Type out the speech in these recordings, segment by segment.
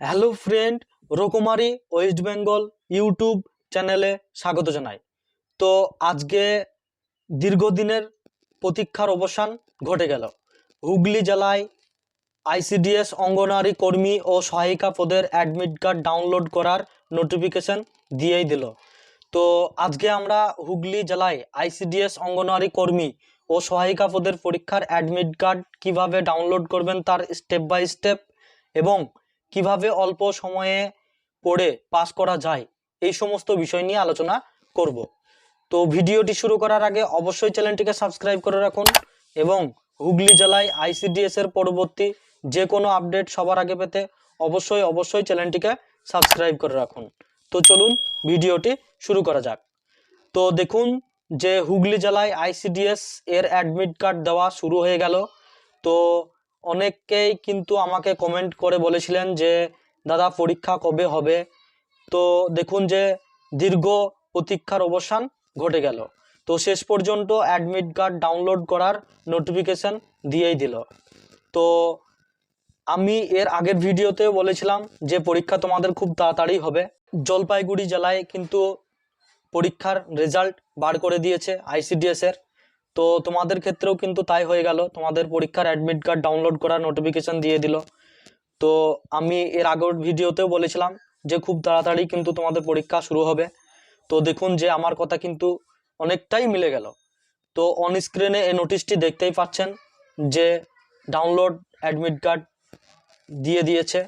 Hello friend, রকমারি West Bengal YouTube চ্যানেলে স্বাগত জানাই। তো আজকে দীর্ঘদিনের প্রতীক্ষার অবসান ঘটে গেল। হুগলি জেলায় আইসিডিএস অঙ্গনওয়াড়ি কর্মী ও সহায়িকা পদের অ্যাডমিট কার্ড ডাউনলোড করার নোটিফিকেশন দিয়েই দিল। তো আজকে আমরা হুগলি জেলায় আইসিডিএস অঙ্গনওয়াড়ি কর্মী ও সহায়িকা পদের পরীক্ষার অ্যাডমিট কার্ড কিভাবে ডাউনলোড করবেন তার স্টেপ বাই স্টেপ এবং কিভাবে অল্প সময়ে পড়ে পাস করা যায় এই সমস্ত বিষয় নিয়ে আলোচনা করব। তো ভিডিওটি শুরু করার আগে অবশ্যই চ্যানেলটিকে সাবস্ক্রাইব করে রাখুন এবং হুগলি জেলায় আইসিডিএস এর পরবর্তী যে কোনো আপডেট সবার আগে পেতে অবশ্যই চ্যানেলটিকে সাবস্ক্রাইব করে রাখুন। তো চলুন ভিডিওটি শুরু করা যাক। তো দেখুন যে হুগলি জেলায় আইসিডিএস এর অ্যাডমিট কার্ড দেওয়া শুরু হয়ে গেল। তো অনেকেই কিন্তু আমাকে কমেন্ট করে বলেছিলেন যে দাদা পরীক্ষা কবে হবে। তো দেখুন যে দীর্ঘ প্রতীক্ষার অবসান ঘটে গেল। তো শেষ পর্যন্ত অ্যাডমিট কার্ড ডাউনলোড করার নোটিফিকেশন দিয়েই দিল। তো আমি এর আগের ভিডিওতে বলেছিলাম যে পরীক্ষা তোমাদের খুব তাড়াতাড়ি হবে। জলপাইগুড়ি জেলায় কিন্তু পরীক্ষার রেজাল্ট বার করে দিয়েছে আইসিডিএস এর। তো তোমাদের ক্ষেত্রেও কিন্তু তাই হয়ে গেল, তোমাদের পরীক্ষার অ্যাডমিট কার্ড ডাউনলোড করার নোটিফিকেশন দিয়ে দিল। তো আমি এর আগের ভিডিওতেও বলেছিলাম যে খুব তাড়াতাড়ি কিন্তু তোমাদের পরীক্ষা শুরু হবে। তো দেখুন যে আমার কথা কিন্তু অনেকটাই মিলে গেল। তো অন স্ক্রিনে এই নোটিশটি দেখতেই পাচ্ছেন যে ডাউনলোড অ্যাডমিট কার্ড দিয়ে দিয়েছে।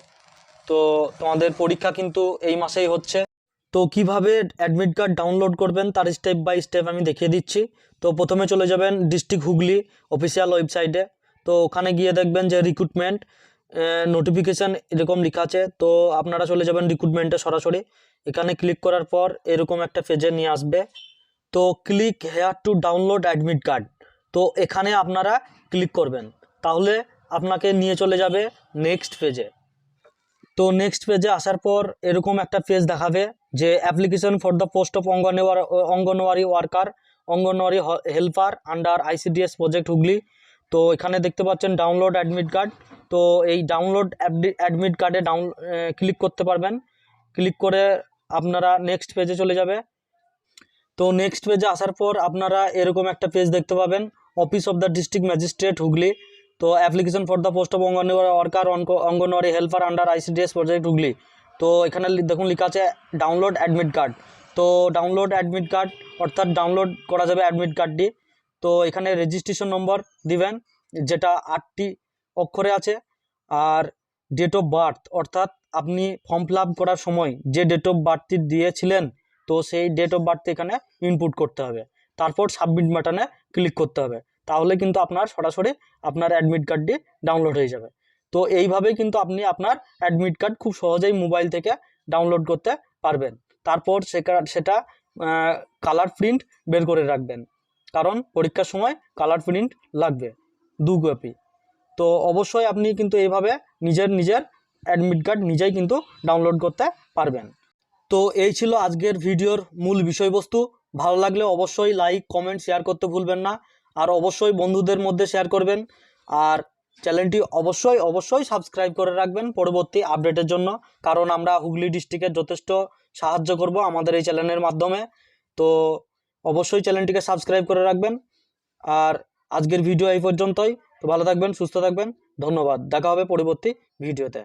তো তোমাদের পরীক্ষা কিন্তু এই মাসেই হচ্ছে। তো কিভাবে অ্যাডমিট কার্ড ডাউনলোড করবেন তার স্টেপ বাই স্টেপ আমি দেখিয়ে দিচ্ছি। তো প্রথমে চলে যাবেন ডিস্ট্রিক্ট হুগলি অফিসিয়াল ওয়েবসাইটে। তো ওখানে গিয়ে দেখবেন যে রিক্রুটমেন্ট নোটিফিকেশান এরকম লেখা আছে। তো আপনারা চলে যাবেন রিক্রুটমেন্টে সরাসরি। এখানে ক্লিক করার পর এরকম একটা পেজে নিয়ে আসবে। তো click here to download admit card, তো এখানে আপনারা ক্লিক করবেন, তাহলে আপনাকে নিয়ে চলে যাবে নেক্সট পেজে। তো নেক্সট পেজে আসার পর এরকম একটা পেজ দেখাবে যে application for the post of anganwadi worker, anganwadi helper under ICDS project Hooghly. তো এখানে দেখতে পাচ্ছেন ডাউনলোড অ্যাডমিট কার্ড। তো এই ডাউনলোড অ্যাডমিট কার্ডে ক্লিক করতে পারবেন। ক্লিক করে আপনারা নেক্সট পেজে চলে যাবে। তো নেক্সট পেজে আসার পর আপনারা এরকম একটা পেজ দেখতে পাবেন, office of the district magistrate Hooghly. তো application for the post of anganwadi worker, anganwadi helper under ICDS project Hooghly. তো এখানে দেখুন লেখা আছে ডাউনলোড অ্যাডমিট কার্ড। তো ডাউনলোড অ্যাডমিট কার্ড অর্থাৎ ডাউনলোড করা যাবে অ্যাডমিট কার্ডটি। তো এখানে রেজিস্ট্রেশন নম্বর দিবেন যেটা 8টি অক্ষরে আছে, আর ডেট অফ বার্থ অর্থাৎ আপনি ফর্ম ফিল আপ করার সময় যে ডেট অফ বার্থটি দিয়েছিলেন তো সেই ডেট অফ বার্থ এখানে ইনপুট করতে হবে। তারপর সাবমিট বাটনে ক্লিক করতে হবে, তাহলে কিন্তু আপনার সরাসরি আপনার অ্যাডমিট কার্ডটি ডাউনলোড হয়ে যাবে। তো এইভাবেই কিন্তু আপনি আপনার অ্যাডমিট কার্ড খুব সহজেই মোবাইল থেকে ডাউনলোড করতে পারবেন। তারপর সেটা কালার প্রিন্ট বের করে রাখবেন, কারণ পরীক্ষার সময় কালার প্রিন্ট লাগবে 2 কপি। তো অবশ্যই আপনি কিন্তু এইভাবে নিজের অ্যাডমিট কার্ড নিজেই কিন্তু ডাউনলোড করতে পারবেন। তো এই ছিল আজকের ভিডিওর মূল বিষয়বস্তু। ভালো লাগলে অবশ্যই লাইক কমেন্ট শেয়ার করতে ভুলবেন না, আর অবশ্যই বন্ধুদের মধ্যে শেয়ার করবেন। আর চ্যানেলটি অবশ্যই সাবস্ক্রাইব করে রাখবেন পরবর্তী আপডেটের জন্য, কারণ আমরা হুগলি ডিস্ট্রিক্টের যথেষ্ট সাহায্য করব আমাদের এই চ্যানেলের মাধ্যমে। তো অবশ্যই চ্যানেলটিকে সাবস্ক্রাইব করে রাখবেন। আর আজকের ভিডিও এই পর্যন্তই। তো ভালো থাকবেন, সুস্থ থাকবেন, ধন্যবাদ। দেখা হবে পরবর্তী ভিডিওতে।